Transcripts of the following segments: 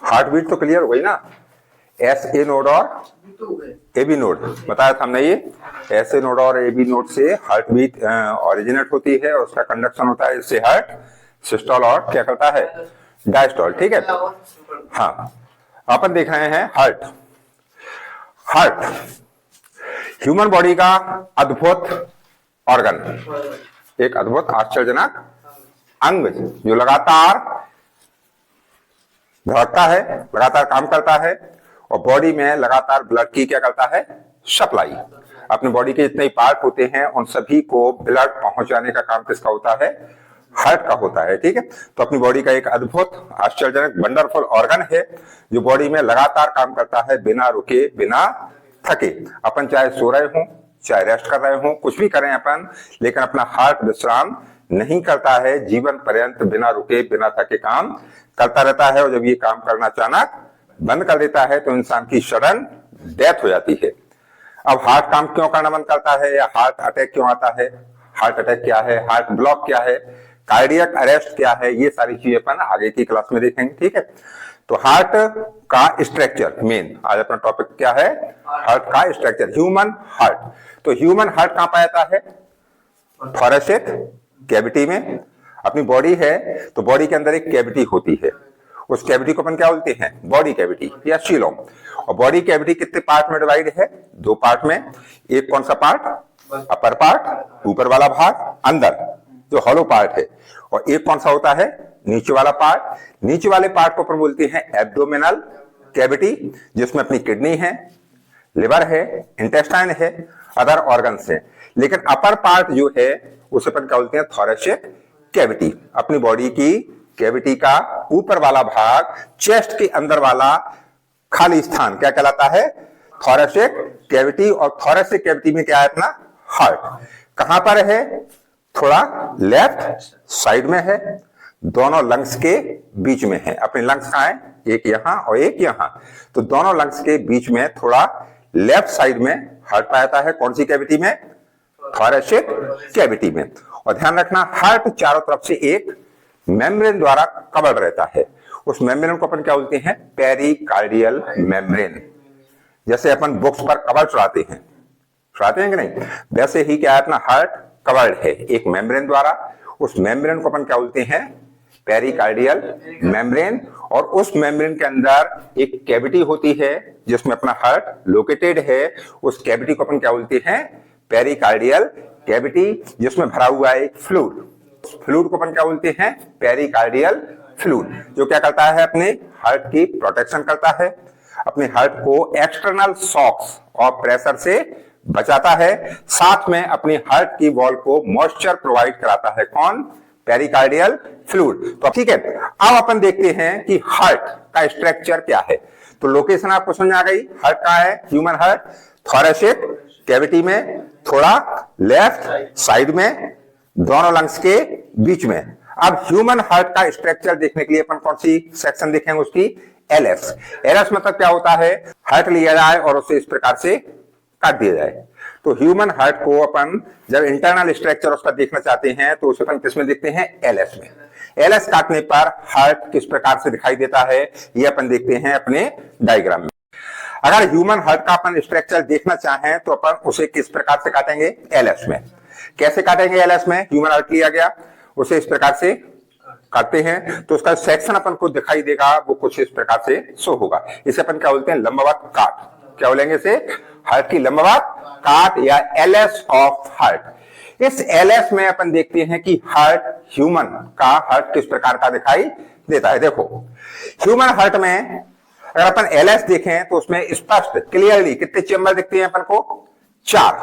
Heart beat तो clear हो गई ना, एस ए नोड और ए बी नोड बताया था हमने। ये एस ए नोड और ए बी नोड से हार्ट बीट ओरिजिनेट होती है और उसका कंडक्शन होता है, इससे हार्ट सिस्टोल और क्या करता है, डायस्टोल। ठीक है। हाँ, अपन देख रहे हैं हार्ट। हार्ट ह्यूमन बॉडी का अद्भुत ऑर्गन, एक अद्भुत आश्चर्यजनक अंग जो लगातार धड़कता है, लगातार काम करता है और बॉडी में लगातार ब्लड की क्या करता है, सप्लाई। अपने बॉडी के जितने पार्ट होते हैं उन सभी को ब्लड पहुंचाने का काम किसका होता है, हार्ट का होता है। ठीक है। तो अपनी बॉडी का एक अद्भुत आश्चर्यजनक वंडरफुल ऑर्गन है जो बॉडी में लगातार काम करता है बिना रुके बिना थके। अपन चाहे सो रहे हो, चाहे रेस्ट कर रहे हो, कुछ भी करें अपन, लेकिन अपना हार्ट विश्राम नहीं करता है, जीवन पर्यंत बिना रुके बिना थके काम करता रहता है। और जब ये काम करना अचानक बंद कर देता है तो इंसान की सडन डेथ हो जाती है। अब हार्ट काम क्यों करना बंद करता है या हार्ट अटैक क्यों आता है, हार्ट अटैक क्या है, हार्ट ब्लॉक क्या है, कार्डियक अरेस्ट क्या है, ये सारी चीजें अपन आगे की क्लास में देखेंगे। ठीक है। तो हार्ट का स्ट्रक्चर मेन आज अपना टॉपिक क्या है, हार्ट का स्ट्रक्चर, ह्यूमन हार्ट। तो ह्यूमन हार्ट कहां पाया जाता है, थोरैसिक कैविटी में। अपनी बॉडी है तो बॉडी के अंदर एक कैविटी होती है, उस कैविटी को अपन क्या बोलते हैं, बॉडी कैविटी या सीलोम। और बॉडी कैविटी कितने पार्ट में डिवाइड है, दो पार्ट में। एक कौन सा पार्ट, अपर पार्ट, ऊपर वाला भाग अंदर जो हॉलो पार्ट है, और एक कौन सा होता है, नीचे वाला पार्ट। नीचे वाले पार्ट को अपन बोलते हैं एब्डोमिनल कैविटी, जिसमें अपनी किडनी है, लिवर है, इंटेस्टाइन है, अदर ऑर्गन्स है। लेकिन अपर पार्ट जो है उसे अपन क्या बोलते हैं, थोरैसिक कैविटी। अपनी बॉडी की कैविटी का ऊपर वाला भाग, चेस्ट के अंदर वाला खाली स्थान क्या कहलाता है, थोरैसिक कैविटी। और थोरैसिक कैविटी में क्या है अपना हार्ट। कहां पर है, थोड़ा लेफ्ट साइड में है, दोनों लंग्स के बीच में है। अपने लंग्स कहां है, एक यहां और एक यहां, तो दोनों लंग्स के बीच में थोड़ा लेफ्ट साइड में हार्ट पाया जाता है। कौन सी कैविटी में, थोरैसिक कैविटी में। और ध्यान रखना, हार्ट चारों तरफ से एक मेम्ब्रेन द्वारा कवर्ड रहता है। उस मेम्ब्रेन को अपन क्या बोलते हैं, पेरिकार्डियल मेम्ब्रेन। जैसे अपन बुक्स पर कवर चढ़ाते हैं कि नहीं, वैसे ही क्या है अपना हार्ट कवर्ड है एक मेम्ब्रेन द्वारा। उस मेम्ब्रेन को अपन क्या बोलते हैं, पेरिकार्डियल मेम्ब्रेन। और उस मेम्ब्रेन के अंदर एक कैविटी होती है जिसमें अपना हार्ट लोकेटेड है। उस कैविटी को अपन क्या बोलते हैं, पेरिकार्डियल कैविटी, जिसमें भरा हुआ है एक फ्लूइड। फ्लूइड को अपन क्या बोलते हैं, पेरिकार्डियल फ्लूइड, जो क्या करता है, अपने हार्ट की प्रोटेक्शन करता है, अपने हार्ट को एक्सटर्नल शॉक्स और प्रेशर से बचाता है, साथ में अपनी हार्ट की वॉल को मॉइस्चर प्रोवाइड कराता है। कौन, पेरिकार्डियल फ्लूइड। तो ठीक है, अब अपन देखते हैं कि हार्ट का स्ट्रक्चर क्या है। तो लोकेशन आपको समझ आ गई, हार्ट कहां है, ह्यूमन हार्ट थोरैसिक कैविटी में, थोड़ा लेफ्ट साइड में, दोनों लंग्स के बीच में। अब ह्यूमन हार्ट का स्ट्रक्चर देखने के लिए अपन कौन सी सेक्शन देखेंगे, उसकी एलएस। एलएस मतलब क्या होता है, हार्ट लिया जाए और उसे इस प्रकार से काट दिया जाए। तो ह्यूमन हार्ट को अपन जब इंटरनल स्ट्रक्चर उसका देखना चाहते हैं तो उसे अपन किसमें देखते हैं, एलएस में। एलएस काटने पर हार्ट किस प्रकार से दिखाई देता है ये अपन देखते हैं अपने डायग्राम में। अगर ह्यूमन हार्ट का अपन स्ट्रक्चर देखना चाहें तो अपन उसे किस प्रकार से काटेंगे, एलएस में। कैसे काटेंगे, एलएस में ह्यूमन हार्ट लिया गया, उसे इस प्रकार से काटते हैं तो उसका सेक्शन अपन को दिखाई देगा, वो कुछ इस प्रकार से शो होगा। इसे अपन क्या बोलते हैं, लंबवत काट। क्या बोलेंगे इसे, हार्ट की लंबवत काट या एलएस ऑफ हार्ट। इस एलएस में अपन देखते हैं कि हार्ट, ह्यूमन का हार्ट किस प्रकार का दिखाई देता है। देखो, ह्यूमन हार्ट में अगर अपन एलएस देखें तो उसमें स्पष्ट क्लियरली कितने चेंबर दिखते हैं अपन को, 4।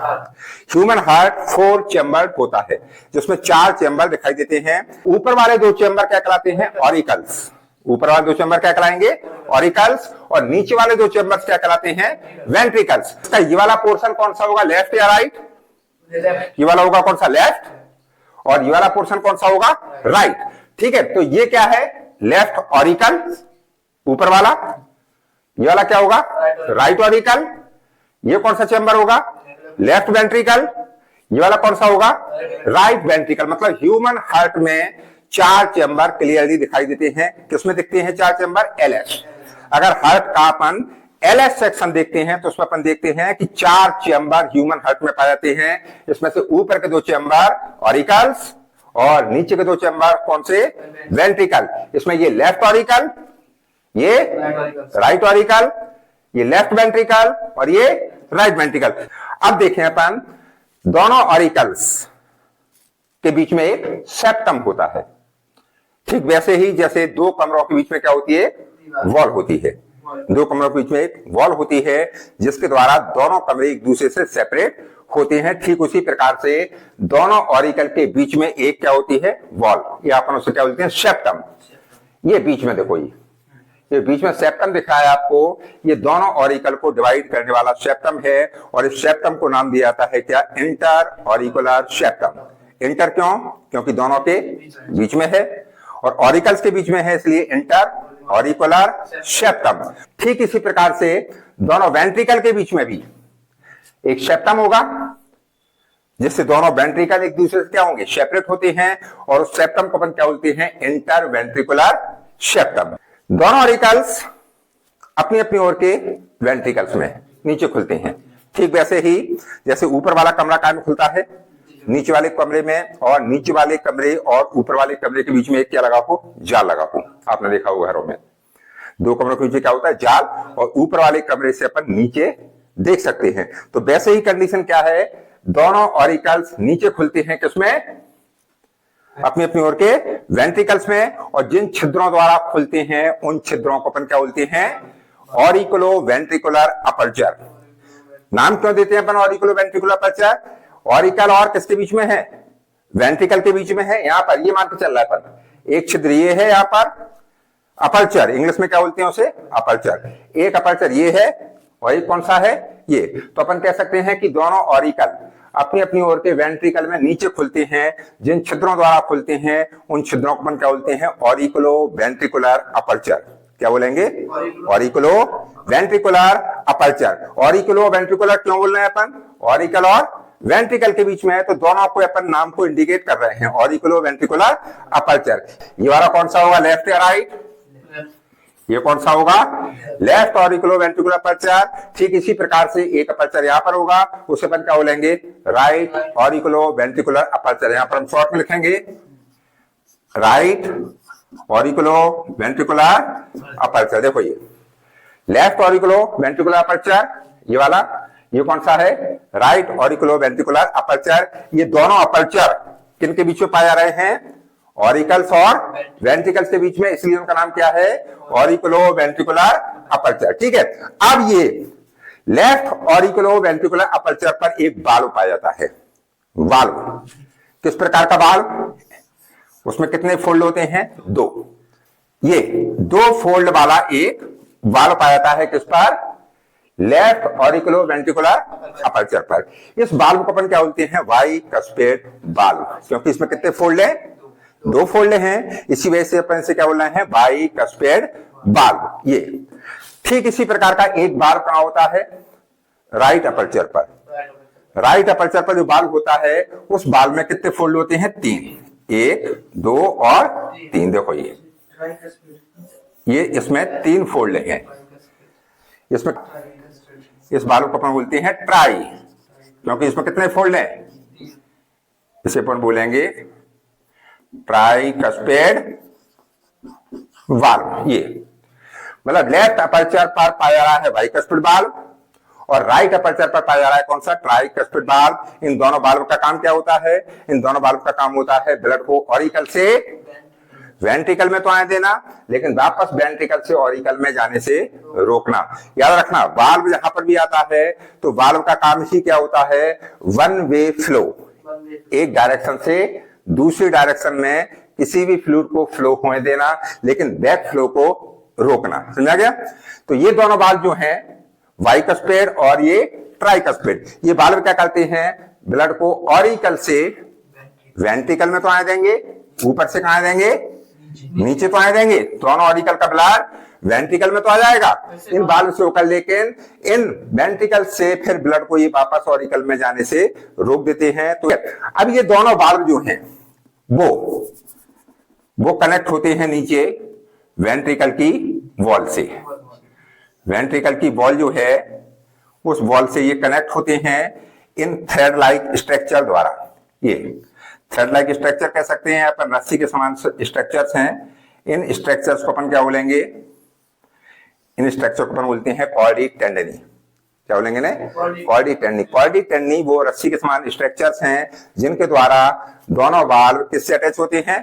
ह्यूमन हार्ट 4 चेंबर होता है, जिसमें 4 चेंबर दिखाई देते हैं। ऊपर वाले 2 चेंबर क्या कहलाते हैं, ऑरिकल्स। ऊपर वाले 2 चेंबर क्या कहलाएंगे, ऑरिकल्स। और नीचे वाले 2 चेंबर्स क्या कहलाते हैं, वेंट्रिकल्स। इसका ये वाला पोर्शन कौन सा होगा, लेफ्ट या राइट, ये वाला होगा कौन सा, लेफ्ट। और ये वाला पोर्शन कौन सा होगा, राइट। ठीक है, तो ये क्या है, लेफ्ट ऑरिकल ऊपर वाला, ये वाला क्या होगा, राइट ऑरिकल। ये कौन सा चेंबर होगा, लेफ्ट वेंट्रिकल। ये वाला कौन सा होगा, राइट वेंट्रिकल। मतलब ह्यूमन हार्ट में 4 चेंबर क्लियरली दिखाई देते हैं। किसमें दिखते हैं 4 चेंबर, एलएस। अगर हार्ट का अपन एलएस सेक्शन देखते हैं तो उसमें अपन देखते हैं कि 4 चेंबर ह्यूमन हार्ट में पाए जाते हैं। इसमें से ऊपर के 2 चेंबर ऑरिकल्स और नीचे के 2 चेंबर कौन से? वेंट्रिकल। इसमें ये लेफ्ट ऑरिकल, ये राइट ऑरिकल, ये लेफ्ट वेंट्रिकल और ये राइट वेंट्रिकल। अब देखें अपन, दोनों ऑरिकल्स के बीच में एक सेप्टम होता है। ठीक वैसे ही जैसे 2 कमरों के बीच में क्या होती है? वॉल होती है। 2 कमरों के बीच में एक वॉल होती है जिसके द्वारा दोनों कमरे एक दूसरे से सेपरेट होते हैं। ठीक उसी प्रकार से दोनों ऑरिकल के बीच में एक क्या होती है? वॉल। ये अपन उसे क्या बोलते हैं? सेप्टम। ये बीच में देखो, ये बीच में सेप्टम दिख रहा है आपको, ये दोनों ऑरिकल को डिवाइड करने वाला सेप्टम है और इस सेप्टम को नाम दिया जाता है क्या? Inter auricular septum. इंटर क्यों? क्योंकि दोनों के बीच में है और ऑरिकल्स के बीच में है, इसलिए इंटर ऑरिकुलर सेप्टम। ठीक इसी प्रकार से दोनों वेंट्रिकल के बीच में भी एक सेप्टम होगा जिससे दोनों वेंट्रिकल एक दूसरे से क्या होंगे? सेपरेट होते हैं और उस सेप्टम को अपन क्या बोलते हैं? Inter ventricular septum. दोनों ऑरिकल्स अपनी अपनी ओर के वेंट्रिकल्स में नीचे खुलते हैं। ठीक वैसे ही जैसे ऊपर वाला कमरा काय में खुलता है? नीचे वाले कमरे में, और नीचे वाले कमरे और ऊपर वाले कमरे के बीच में एक क्या लगा हो? जाल लगा हो। आपने देखा होगा घरों में 2 कमरों के बीच क्या होता है? जाल। और ऊपर वाले कमरे से अपन नीचे देख सकते हैं। तो वैसे ही कंडीशन क्या है? दोनों ऑरिकल्स नीचे खुलते हैं किसमें? अपनी अपनी ओर के वेंट्रिकल्स में, और जिन छिद्रों द्वारा खुलते हैं उन छिद्रों को अपन क्या बोलते हैं? Auriculo ventricular aperture. नाम क्यों देते हैं अपन ऑरिकुलो वेंट्रिकुलर अपर्चर? ऑरिकल और किसके बीच में है? वेंट्रिकल के बीच में है। यहां पर ये मान के चल रहा है अपन, एक छिद्र ये है यहां पर, अपर्चर इंग्लिश में क्या बोलते हैं उसे? अपर्चर। एक अपर्चर ये है और एक कौन सा है? ये। तो अपन कह सकते हैं कि दोनों ऑरिकल अपनी अपनी ओर के वेंट्रिकल में नीचे खुलते हैं। जिन छिद्रों द्वारा खुलते हैं उन छिद्रों को अपन क्या बोलते हैं? Auriculo ventricular aperture. क्या बोलेंगे? Auriculo ventricular aperture. Auriculo ventricular क्यों बोल रहे हैं अपन? ऑरिकल और वेंट्रिकल के बीच में है तो दोनों को अपन नाम को इंडिकेट कर रहे हैं, ऑरिकुलो वेंट्रिकुलर अपर्चर। ये वाला कौन सा होगा? लेफ्ट या राइट? ये कौन सा होगा? Left auriculo ventricular aperture. ठीक इसी प्रकार से एक अपर्चर यहां पर होगा, उसे अपन क्या बोलेंगे? Right auriculo ventricular aperture. यहां पर हम शॉर्ट में लिखेंगे राइट ऑरिकुलो वेंट्रिकुलर अपर्चर। देखो ये लेफ्ट ऑरिकुलो वेंट्रिकुलर अपर्चर, ये वाला, ये कौन सा है? Right auriculo ventricular aperture. ये दोनों अपर्चर किन के बीच में पाए जा रहे हैं? ऑरिकल्स और वेंट्रिकल्स के बीच में, इसलिए उनका नाम क्या है? Auriculo ventricular aperture. ठीक है। अब ये लेफ्ट ऑरिकुलो वेंट्रिकुलर अपर्चर पर एक वाल्व पाया जाता है। वाल्व किस प्रकार का वाल्व? उसमें कितने फोल्ड होते हैं? 2। ये 2 फोल्ड वाला एक वाल्व पाया जाता है किस पर? लेफ्ट ऑरिकुलो वेंट्रिकुलर अपर्चर पर। इस वाल्व को अपन क्या बोलते हैं? बाइकस्पेड वाल्व, क्योंकि इसमें कितने फोल्ड है? 2 फोल्ड हैं। इसी वजह से अपन से क्या बोलना है? Bicuspid valve. ये ठीक इसी प्रकार का एक वाल्व कहां होता है? राइट अपर्चर पर। राइट अपर्चर पर जो वाल्व होता है उस वाल्व में कितने फोल्ड होते हैं? 3। 1, 2 और 3। देखो ये इसमें 3 फोल्ड हैं। इसमें इस वाल्व को अपन बोलते हैं ट्राई, क्योंकि इसमें कितने फोल्ड हैं? इसे अपन बोलेंगे ट्राइकस्पेड वाल्व। ये मतलब लेफ्ट अपर्चर पर पाया जा रहा है बाइकस्पेड वाल्व और राइट अपर्चर पर पाया जा रहा है कौन सा? ट्राइकस्पेड वाल्व। इन दोनों वाल्व का काम क्या होता है? इन दोनों वाल्व का काम होता है ब्लड को ऑरिकल से वेंट्रिकल में तो आने देना, लेकिन वापस वेंट्रिकल से ऑरिकल में जाने से रोकना। याद रखना, वाल्व जहां पर भी आता है तो वाल्व का काम ही क्या होता है? 1 वे फ्लो। एक डायरेक्शन से दूसरी डायरेक्शन में किसी भी फ्लूइड को फ्लो होने देना, लेकिन बैक फ्लो को रोकना। समझा गया? तो ये दोनों वाल्व जो हैं, बाइकस्पेड और ये ट्राइकस्पेड, ये वाल्व क्या करते हैं? ब्लड को ऑरिकल से वेंट्रिकल में तो आने देंगे, ऊपर से कहां देंगे? नीचे तो आने देंगे। दोनों ऑरिकल का ब्लड वेंट्रिकल में तो आ जाएगा इन वाल्व से होकर, लेकिन इन वेंट्रिकल से फिर ब्लड को ये वापस ऑरिकल में जाने से रोक देते हैं। तो अब ये दोनों वाल्व जो हैं वो कनेक्ट होते हैं नीचे वेंट्रिकल की वॉल से। वेंट्रिकल की वॉल जो है उस वॉल से ये कनेक्ट होते हैं इन थ्रेड लाइक स्ट्रक्चर द्वारा। ये थ्रेड लाइक स्ट्रक्चर कह सकते हैं, अपन रस्सी के समान स्ट्रक्चर्स हैं। इन स्ट्रक्चर्स को अपन क्या बोलेंगे? इन स्ट्रक्चर को अपन बोलते हैं कॉर्डी टेंडनी। क्या बोलेंगे ना? कॉर्डी टेंडनी। कॉर्डी टेंडनी वो रस्सी के समान स्ट्रक्चर्स हैं जिनके द्वारा दोनों बाल किससे अटैच होते हैं?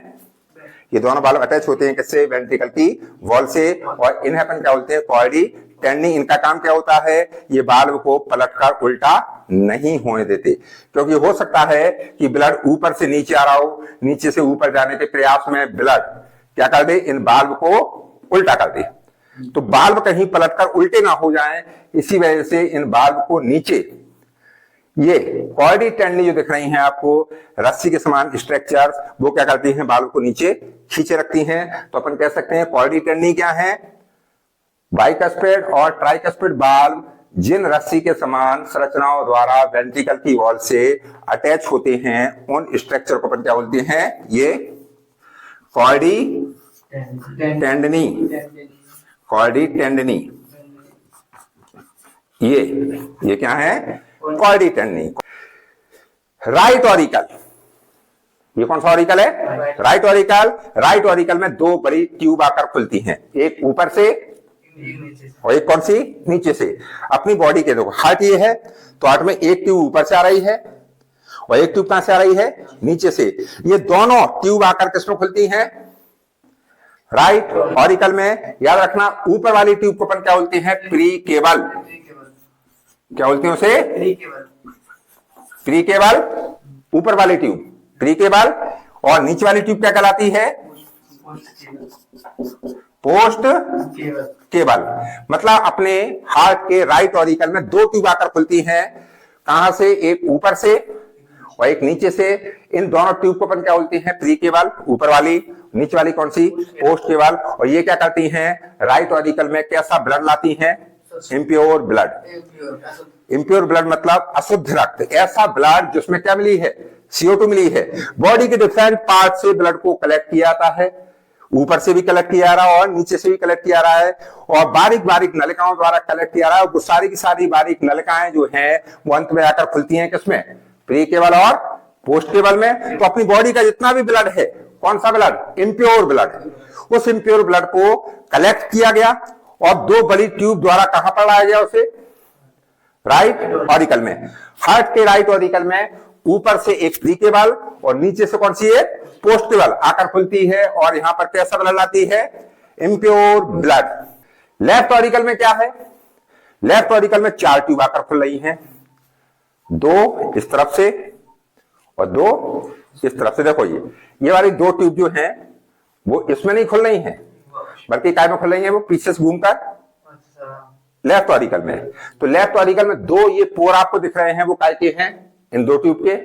ये दोनों बाल अटैच होते हैं किससे? वेंट्रिकल की वॉल से। और इन्हें अपन क्या बोलते हैं? कॉर्डी टेंडनी। इनका काम क्या होता है? ये बाल्व को पलटकर उल्टा नहीं होने देते, क्योंकि हो सकता है कि ब्लड ऊपर से नीचे आ रहा हो, नीचे से ऊपर जाने के प्रयास में ब्लड क्या कर दे? इन बाल्व को उल्टा कर दे। तो बाल्व कहीं पलटकर उल्टे ना हो जाएं, इसी वजह से इन बाल्व को नीचे ये कॉर्डी टेंडनी जो दिख रही हैं आपको रस्सी के समान स्ट्रक्चर, वो क्या करती हैं? बाल्व को नीचे खींचे रखती हैं। तो अपन कह सकते हैं कॉर्डी टेंडनी क्या है? बाइकस्पेड और ट्राइकस्पेड बाल्व जिन रस्सी के समान संरचनाओं द्वारा वेंट्रिकल की वॉल से अटैच होते हैं, उन स्ट्रक्चर को अपन क्या बोलते हैं? ये कॉर्डी टेंडनी। कॉर्डी टेंडनी। ये क्या है? कॉर्डी टेंडनी। राइट ऑरिकल, ये कौन सा ऑरिकल है? Right auricle. राइट ऑरिकल में दो बड़ी ट्यूब आकर खुलती हैं, एक ऊपर से और एक कौन सी? नीचे से। अपनी बॉडी के देखो, हार्ट ये है तो हार्ट में एक ट्यूब ऊपर से आ रही है और एक ट्यूब कहां से आ रही है? नीचे से। ये दोनों ट्यूब आकर किसमें खुलती हैं? राइट ऑरिकल में। याद रखना, ऊपर वाली ट्यूब को अपन क्या बोलते हैं? Pre cable. क्या बोलते हैं उसे? Pre cable. ऊपर वाली ट्यूब प्री केबल और नीचे वाली ट्यूब क्या कहलाती है? Post cable. मतलब अपने हार्ट के राइट ऑरिकल में दो ट्यूब आकर खुलती हैं। कहां से? एक ऊपर से और एक नीचे से। इन दोनों ट्यूब को अपन क्या बोलते हैं? प्री केबल ऊपर वाली, नीचे वाली कौन सी? Post cable. और ये क्या करती हैं? राइट ऑरिकल में कैसा ब्लड लाती हैं? Impure blood. इम्प्योर ब्लड मतलब अशुद्ध रक्त। ऐसा ब्लड जिसमें क्या मिली है? CO2 मिली है। बॉडी के डिफरेंट पार्ट से ब्लड को कलेक्ट किया जाता है, ऊपर से भी कलेक्ट किया जा रहा है और नीचे से भी कलेक्ट किया जा रहा है, और बारीक बारीक नलिकाओं द्वारा कलेक्ट किया जा रहा है। वो सारी की सारी बारीक नलिकाएं जो हैं वो अंत में आकर खुलती हैं किसमें? प्री केबल और पोस्ट केबल में। तो अपनी बॉडी का जितना भी ब्लड है, कौन सा ब्लड? Impure blood. उस इम्प्योर ब्लड को कलेक्ट किया गया और दो बड़ी ट्यूब द्वारा कहां पर लाया गया? उसे राइट ऑरिकल में। हार्ट के राइट ऑरिकल में ऊपर से एक प्री केबल और नीचे से कौन सी है? पोस्ट केबल आकर खुलती है और यहां पर कैसा ब्लड लाती है? Impure blood. लेफ्ट ऑरिकल में क्या है? लेफ्ट ऑरिकल में चार ट्यूब आकर खुल रही हैं, दो इस तरफ से और दो इस तरफ से। देखो ये वाली दो ट्यूब जो हैं वो इसमें नहीं खुल रही हैं, बल्कि काय में खुल रही हैं? वो पीछे से घूमकर लेफ्ट ऑरिकल में। तो लेफ्ट ऑरिकल में दो ये पोर आपको दिख रहे हैं वो काय के हैं? इन दो ट्यूब के।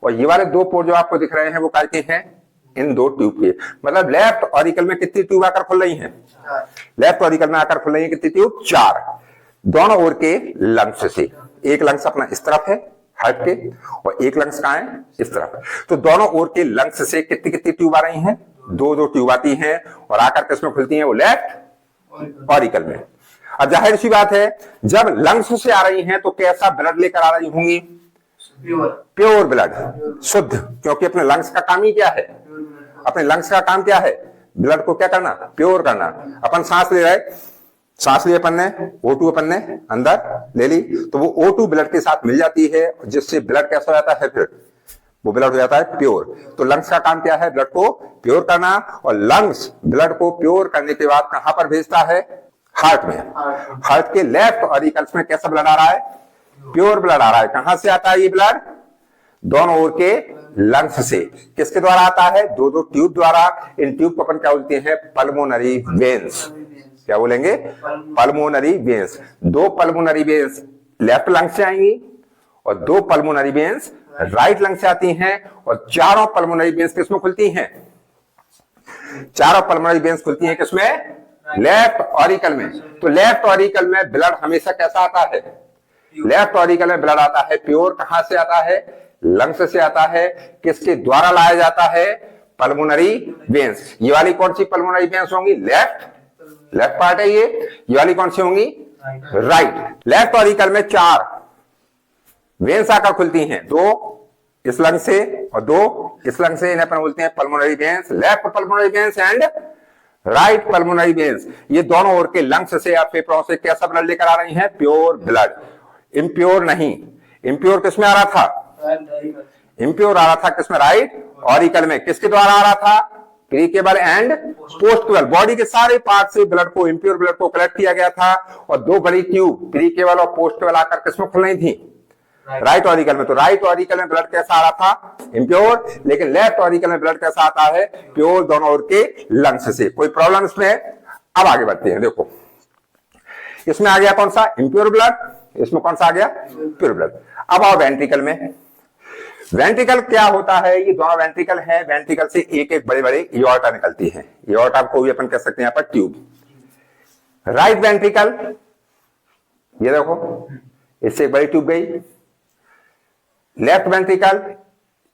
और ये वाले दो पोर जो आपको दिख रहे हैं वो काय के हैं? इन दो ट्यूब के। मतलब लेफ्ट ऑरिकल में कितनी ट्यूब आकर खुल रही हैं? लेफ्ट ऑरिकल में आकर खुल रही है कितनी ट्यूब? चार। दोनों ओर के लंग्स से। एक लंग्स अपना इस तरफ है हार्ट के और एक लंग्स कहां है? इस तरफ। तो दोनों ओर के लंग्स से कितनी कितनी ट्यूब आ रही हैं? दो दो ट्यूब आती हैं और आकर किसमें खुलती हैं? वो लेफ्ट ऑरिकल में। अब जाहिर सी बात है, जब लंग्स से आ रही हैं तो कैसा ब्लड लेकर आ रही होंगी? प्योर ब्लड, शुद्ध। क्योंकि अपने लंग्स का काम ही क्या है? अपने लंग्स का काम क्या है? ब्लड को क्या करना? प्योर करना। अपन सांस ले रहे, सांस लिए अपन ने, O2 अपन ने अंदर ले ली, तो वो O2 ब्लड के साथ मिल जाती है, जिससे ब्लड कैसा हो जाता है? फिर वो ब्लड हो जाता है प्योर। तो लंग्स का काम क्या है? ब्लड को प्योर करना। और लंग्स ब्लड को प्योर करने के बाद कहां पर भेजता है? हार्ट में। हार्ट के लेफ्ट ऑरिकल्स में कैसा ब्लड आ रहा है? प्योर ब्लड आ रहा है। कहां से आता है ये ब्लड? दोनों ओर के लंग्स से। किसके द्वारा आता है? दो दो ट्यूब द्वारा। इन ट्यूब को अपन क्या बोलते हैं? Pulmonary veins. क्या बोलेंगे? Pulmonary veins. दो पल्मोनरी वेन्स लेफ्ट लंग से आएंगी और दो पल्मोनरी वेन्स राइट लंग से आती हैं, और चारों पल्मोनरी वेन्स किसमें खुलती हैं? चारों पल्मोनरी वेन्स खुलती हैं किसमें? लेफ्ट ऑरिकल में। तो लेफ्ट ऑरिकल में ब्लड हमेशा कैसा आता है? लेफ्ट ऑरिकल में ब्लड आता है प्योर। कहां से आता है? लंग्स से आता है। किसके द्वारा लाया जाता है? Pulmonary veins. ये वाली कौन सी पल्मोनरी वेन्स होंगी? लेफ्ट पार्ट है ये वाली कौन सी होंगी? राइट। लेफ्ट ऑरिकल में 4 वेन्स आकर खुलती हैं, 2 इस लंग से और 2 इस लंग से, इन्हें अपन बोलते हैं pulmonary veins, left pulmonary veins and right pulmonary veins. ये दोनों ओर के लंग्स से या फेफड़ों से कैसा ब्लड लेकर आ रही हैं? प्योर ब्लड, इम्प्योर नहीं। इम्प्योर किसमें आ रहा था? इम्प्योर आ रहा था किसमें? राइट ऑरिकल में। किसके द्वारा आ रहा था? प्रीकेबल एंड पोस्टकेबल, बॉडी के सारे पार्ट से ब्लड को, इम्प्योर ब्लड को कलेक्ट किया गया था और 2 बड़ी ट्यूब प्रीकेबल और पोस्टकेबल आकर किसमें खुल रही थी? राइट ऑरिकल में। तो राइट ऑरिकल में ब्लड कैसा आ रहा था? इम्प्योर। लेकिन लेफ्ट ऑरिकल में ब्लड कैसा आता है? प्योर, दोनों ओर के लंग्स से। कोई प्रॉब्लम इसमें? अब आगे बढ़ते हैं। देखो इसमें आ गया कौन सा? इम्प्योर ब्लड, इसमें कौन सा आ गया? Pure blood. अब आओ वेंट्रिकल में। वेंट्रिकल क्या होता है? ये दोनों वेंट्रिकल है, वेंट्रिकल से एक एक बड़े बड़े एओर्टा निकलती है। एओर्टा को भी अपन कह सकते हैं यहाँ पर ट्यूब। राइट वेंट्रिकल, ये देखो इससे एक बड़ी ट्यूब गई। लेफ्ट वेंट्रिकल,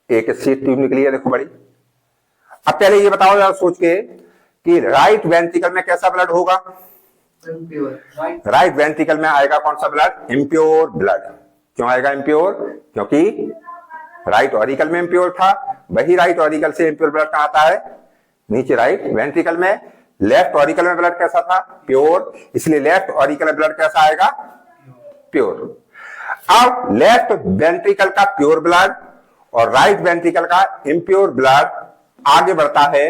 एक इससे ट्यूब निकली है, देखो बड़ी। अब पहले ये बताओ जरा सोच के कि राइट वेंट्रिकल में कैसा ब्लड होगा? राइट वेंट्रिकल में आएगा कौन सा ब्लड? Impure blood. क्यों आएगा इम्प्योर? क्योंकि राइट ऑरिकल में इम्प्योर था, वही राइट ऑरिकल से इम्प्योर ब्लड कहां आता है? नीचे राइट वेंट्रिकल में। लेफ्ट ऑरिकल में ब्लड कैसा था? प्योर, इसलिए लेफ्ट ऑरिकल में ब्लड कैसा आएगा? प्योर। अब लेफ्ट वेंट्रिकल का प्योर ब्लड और राइट वेंट्रिकल का इम्प्योर ब्लड आगे बढ़ता है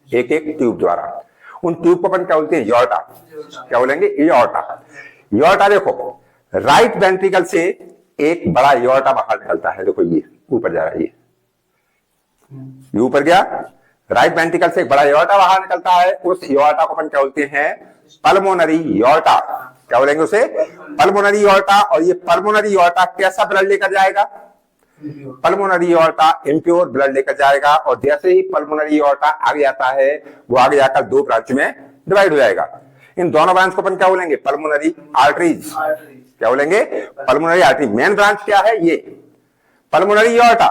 एक एक ट्यूब द्वारा। उन ट्यूब को अपन क्या बोलते हैं? एओर्टा। क्या बोलेंगे? एओर्टा। एओर्टा देखो राइट वेंट्रिकल से एक बड़ा एओर्टा बाहर निकलता है, देखो ये ऊपर जा रहा है, ये ऊपर गया। राइट वेंट्रिकल से एक बड़ा एओर्टा बाहर निकलता है, उस एओर्टा को अपन क्या बोलते हैं? Pulmonary aorta. क्या बोलेंगे उसे? Pulmonary aorta. और ये पल्मोनरी एओर्टा कैसा ब्लड लेकर जाएगा? पल्मोनरी एओर्टा इम्प्योर ब्लड लेकर जाएगा। और जैसे ही पल्मोनरी एओर्टा आगे आता है, वो आगे जाकर 2 ब्रांच में डिवाइड हो जाएगा। इन दोनों ब्रांच को अपन क्या बोलेंगे? Pulmonary arteries. क्या बोलेंगे? Pulmonary artery. मेन ब्रांच क्या है? ये पल्मोनरी एओर्टा।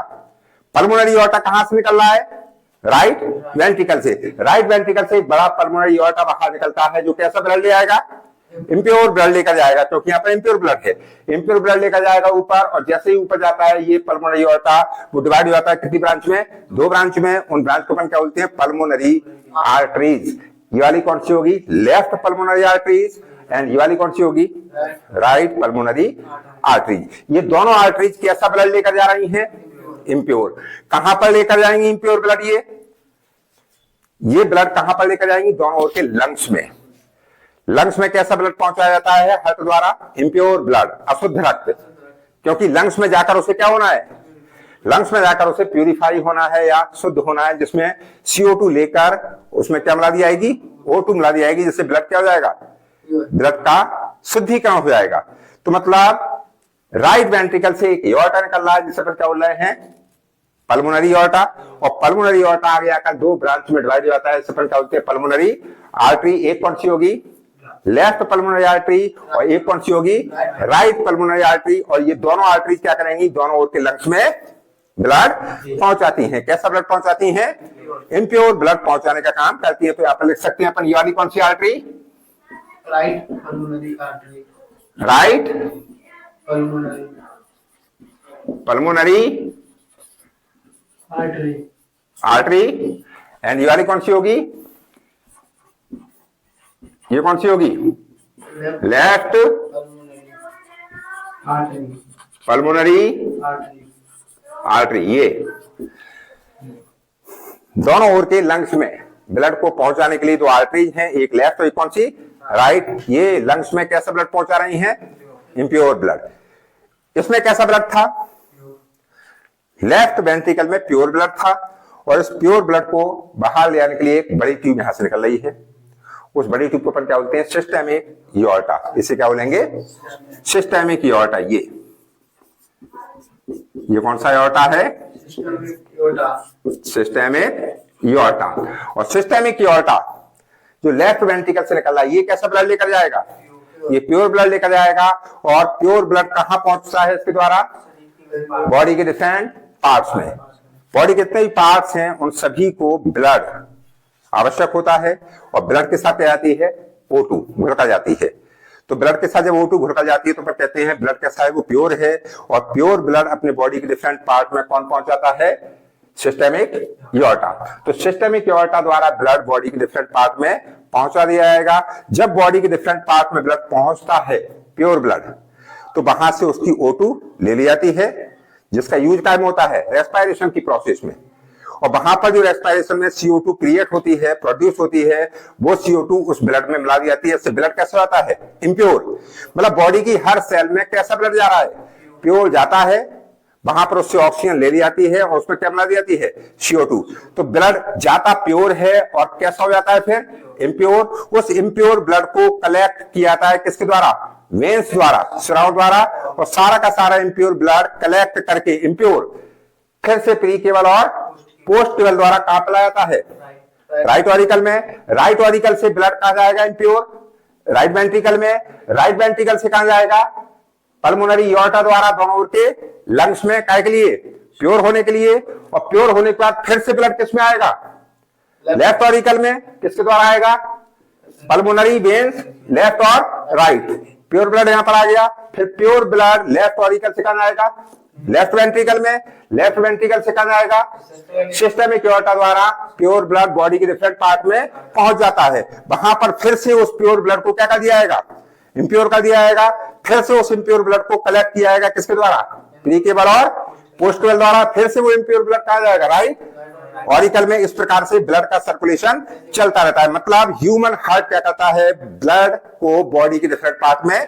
पल्मोनरी एओर्टा कहां से निकल रहा है? राइट वेंट्रिकल से। राइट वेंट्रिकल से बड़ा पल्मोनरी एओर्टा बाहर निकलता है, जो कैसा ब्लड ले आएगा? इम्प्योर ब्लड लेकर जाएगा, क्योंकि यहाँ पर इम्प्योर ब्लड है। इम्प्योर ब्लड लेकर जाएगा ऊपर, और जैसे ही ऊपर जाता है ये पल्मोनरी एओर्टा, वो डिवाइड हो जाता है कितनी ब्रांच में? 2 ब्रांच में। उन ब्रांच को अपन क्या बोलते हैं? Pulmonary arteries. ये वाली कौन सी होगी? Left pulmonary arteries. एंड ये वाली कौन सी होगी? Right pulmonary arteries. ये दोनों आर्टरीज कैसा ब्लड लेकर जा रही हैं? इम्प्योर। कहां पर लेकर जाएंगी इम्प्योर ब्लड? ये ब्लड कहां पर लेकर जाएंगी? दोनों ओर के लंग्स में। लंग्स में कैसा ब्लड पहुंचाया जाता है? हार्ट द्वारा इम्प्योर ब्लड, अशुद्ध रक्त। क्योंकि लंग्स में जाकर उसे क्या होना है? लंग्स में जाकर उसे प्यूरिफाई होना है या शुद्ध होना है, जिसमें CO2 लेकर उसमें क्या मिला दी जाएगी? O2 मिला दी जाएगी, जिससे ब्लड क्या हो जाएगा? ब्लड का शुद्धिकरण हो जाएगा। तो मतलब राइट वेंट्रिकल से एक एओर्टा निकल रहा है, जिसे पर क्या बोल रहे हैं? Pulmonary aorta. और पल्मोनरी एओर्टा आगे आकर 2 ब्रांच में डिवाइड हो जाता है, इसे पर क्या बोलते हैं? Pulmonary artery. एक कौन सी होगी? Left pulmonary artery. और एक कौन सी होगी? Right pulmonary artery. और ये दोनों आर्टरीज क्या करेंगी? दोनों ओर के लंग्स में ब्लड पहुंचाती हैं। कैसा ब्लड पहुंचाती हैं? इम्प्योर ब्लड पहुंचाने का काम करती है। तो यहाँ पर लिख सकते हैं अपन, ये वाली कौन सी artery? Right pulmonary artery. Right pulmonary artery. And ये वाली कौन सी होगी? ये कौन सी होगी? Left pulmonary artery. ये दोनों ओर के लंग्स में ब्लड को पहुंचाने के लिए 2 आर्टरीज हैं, एक लेफ्ट और एक कौन सी? राइट। ये लंग्स में कैसा ब्लड पहुंचा रही हैं? Impure blood. इसमें कैसा ब्लड था? लेफ्ट वेंट्रिकल में प्योर ब्लड था, और इस प्योर ब्लड को बाहर ले आने के लिए एक बड़ी ट्यूब यहां से निकल रही है। उस बड़ी ट्यूब को अपन क्या बोलते हैं? Systemic aorta. इसे क्या बोलेंगे? Systemic aorta. ये कौन सा एओर्टा है? Systemic aorta. और सिस्टेमिक एओर्टा जो लेफ्ट वेंट्रिकल से निकल रहा है, ये कैसा ब्लड लेकर जाएगा? ये प्योर ब्लड लेकर जाएगा। और प्योर ब्लड कहां पहुंचता है इसके द्वारा? बॉडी के डिफरेंट पार्ट्स में। बॉडी के जितने भी पार्ट्स हैं उन सभी को ब्लड आवश्यक होता है, और ब्लड के साथ आती है O2, घुलका जाती है। तो ब्लड के साथ जब O2 घुल जाती है तो फिर कहते हैं ब्लड कैसा है, वो प्योर है। और प्योर ब्लड अपने बॉडी के डिफरेंट पार्ट में कौन पहुंचाता है, सिस्टेमिक एओर्टा। तो सिस्टेमिक एओर्टा द्वारा ब्लड बॉडी के डिफरेंट पार्ट में पहुंचा दिया जाएगा। जब बॉडी के डिफरेंट पार्ट में ब्लड पहुंचता है प्योर ब्लड, तो वहां से उसकी O2 ले ली जाती है, जिसका यूज टाइम होता है रेस्पिरेशन की प्रोसेस में। और वहां पर जो रेस्पिरेशन में CO2 क्रिएट होती है, प्रोड्यूस होती है, वो CO2 उस ब्लड में मिला दी जाती है। इससे ब्लड कैसा होता है, इम्प्योर। मतलब बॉडी की हर सेल में कैसा ब्लड जा रहा है, प्योर जाता है। वहां पर उससे ऑक्सीजन ले ली जाती है और उसमें क्या मिला दी जाती है, CO2। तो ब्लड जाता प्योर है और कैसा हो जाता है फिर, इम्प्योर। उस इम्प्योर ब्लड को कलेक्ट किया जाता है किसके द्वारा, वेन्स द्वारा, स्राव द्वारा। और सारा का सारा इम्प्योर ब्लड कलेक्ट करके इम्प्योर फिर से प्री केबल और पोस्ट केबल द्वारा कहां पे लाया जाता है, राइट ऑरिकल में। राइट ऑरिकल से ब्लड कहां जाएगा, इम्प्योर, राइट वेंट्रिकल में। राइट वेंट्रिकल से कहां जाएगा, पल्मोनरी एओर्टा द्वारा दोनों ओर के लंग्स में, काय के लिए, प्योर होने के लिए। और प्योर होने के बाद फिर से ब्लड किस में आएगा, लेफ्ट ऑरिकल में। किसके द्वारा आएगा, पल्मोनरी वेन्स, लेफ्ट और राइट। प्योर ब्लड यहां पर आ गया। फिर प्योर ब्लड लेफ्ट ऑरिकल से कहां आएगा, लेफ्ट वेंट्रिकल में। लेफ्ट वेंट्रिकल से कहां आएगा, सिस्टेमिक एओर्टा द्वारा प्योर ब्लड बॉडी के डिफरेंट पार्ट में पहुंच जाता है। वहां पर फिर से उस प्योर ब्लड को क्या कर दिया जाएगा, इम्प्योर कर दिया जाएगा। फिर से उस इम्प्योर ब्लड को कलेक्ट किया जाएगा किसके द्वारा, प्री केबल और पोस्ट केबल द्वारा। फिर से वो इम्प्योर ब्लड कहा जाएगा, राइट ऑरिकल में। इस प्रकार से ब्लड का सर्कुलेशन चलता रहता है। मतलब ह्यूमन हार्ट क्या करता है, ब्लड को बॉडी के डिफरेंट पार्ट में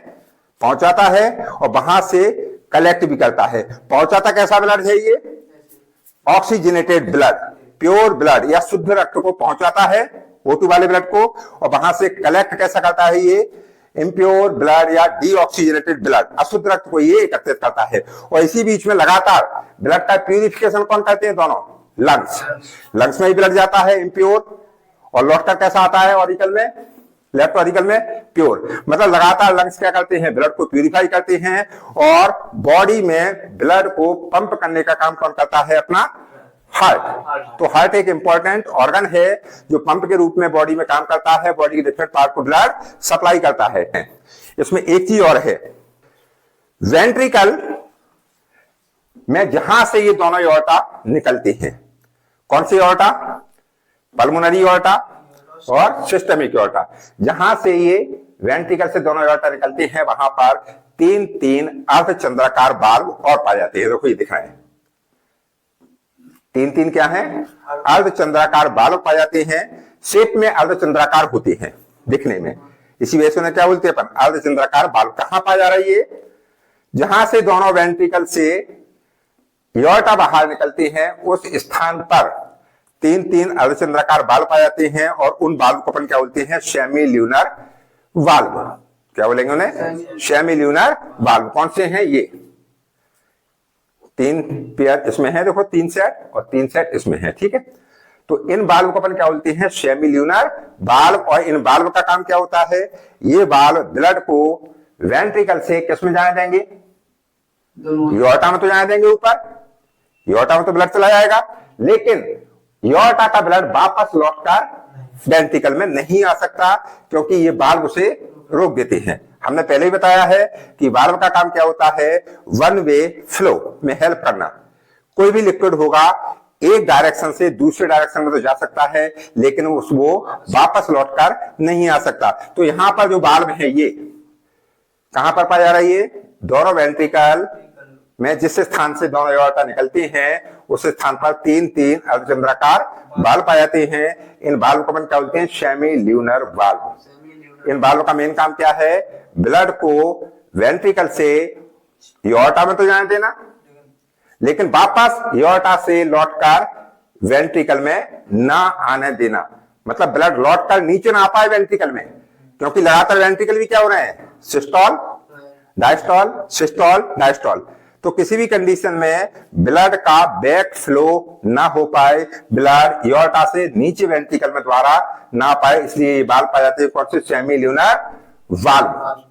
पहुंचाता है और वहां से कलेक्ट भी करता है। पहुंचाता कैसा ब्लड है ये, ऑक्सीजनेटेड ब्लड, प्योर ब्लड या शुद्ध रक्त को पहुंचाता है, O2 वाले ब्लड को। और वहां से कलेक्ट कैसा करता है ये, इम्प्योर ब्लड या डीऑक्सीजनेटेड ब्लड, अशुद्ध रक्त को ये एकत्रित करता है। और इसी बीच में लगातार ब्लड का प्यूरिफिकेशन कौन करते हैं, दोनों लंग्स। लंग्स में ही ब्लड जाता है इम्प्योर और लौटकर कैसा आता है ऑरिकल में, लेफ्ट ऑरिकल में प्योर। मतलब लगातार लंग्स क्या करते हैं, ब्लड को प्यूरिफाई करते हैं। और बॉडी में ब्लड को पंप करने का काम कौन करता है, अपना हार्ट। तो हार्ट एक इंपॉर्टेंट ऑर्गन है जो पंप के रूप में बॉडी में काम करता है, बॉडी के डिफरेंट पार्ट को ब्लड सप्लाई करता है। इसमें एक चीज और है, वेंट्रिकल में जहां से ये दोनों एओर्टा निकलती हैं, कौन सी एओर्टा, पल्मोनरी एओर्टा और सिस्टेमिक एओर्टा। जहां से ये वेंट्रिकल से दोनों एओर्टा निकलती हैं, वहां पर तीन तीन अर्धचंद्राकार वाल्व और पाए जाते हैं। देखो ये दिख रहे हैं, तीन तीन क्या है, अर्धचंद्राकार वाल्व पाए जाते हैं। शेप में अर्धचंद्राकार होते हैं दिखने में, इसी वजह से उन्हें क्या बोलते हैं अपन, अर्धचंद्राकार वाल्व। कहां पाया जा रही है, जहां से दोनों वेंट्रिकल से एओर्टा बाहर निकलती हैं, उस स्थान पर तीन तीन अर्धचंद्राकार वाल्व पाए जाते हैं। और उन वाल्व को अपन क्या बोलते हैं, सेमी ल्यूनर वाल्व। क्या बोलेंगे उन्हें, सेमी ल्यूनर वाल्व। कौन से हैं ये, तीन पेयर इसमें है, देखो तीन सेट और तीन सेट इसमें है, ठीक है। तो इन वाल्व को अपन क्या बोलते हैं, सेमी ल्यूनर वाल्व। और इन वाल्व का काम क्या होता है, ये वाल्व ब्लड को वेंट्रिकल से किस में जाने देंगे, एओर्टा में तो जाने देंगे ऊपर, एओर्टा में तो ब्लड चला जाएगा। लेकिन एओर्टा का ब्लड वापस लौटकर वेंट्रिकल में नहीं आ सकता, क्योंकि ये वाल्व उसे रोक देते हैं। हमने पहले ही बताया है कि वाल्व का काम क्या होता है, वन वे फ्लो में हेल्प करना। कोई भी लिक्विड होगा एक डायरेक्शन से दूसरे डायरेक्शन में तो जा सकता है, लेकिन वो वापस लौटकर नहीं आ सकता। तो यहां पर जो वाल्व है ये कहां पर पाया जा रही है, दोनों वेंट्रिकल में जिस स्थान से दोनों एओर्टा निकलती हैं, उस स्थान पर तीन तीन अर्धचंद्राकार वाल्व पाए जाते हैं। इन वाल्व को अपन क्या बोलते हैं, सेमी ल्यूनर वाल्व। इन वाल्व का मेन काम क्या है, ब्लड को वेंट्रिकल से एओर्टा में तो जाने देना, लेकिन वापस एओर्टा से लौटकर वेंट्रिकल में ना आने देना। मतलब ब्लड लौटकर नीचे ना आ पाए वेंट्रिकल में, क्योंकि लगातार वेंट्रिकल भी क्या हो रहे हैं, सिस्टोल डायस्टोल, सिस्टोल डायस्टोल। तो किसी भी कंडीशन में ब्लड का बैक फ्लो ना हो पाए, ब्लड एओर्टा से नीचे वेंट्रिकल में द्वारा ना पाए, इसलिए ये वाल्व पाए जाते हैं कौन से, सेमी ल्यूनर वाल्व।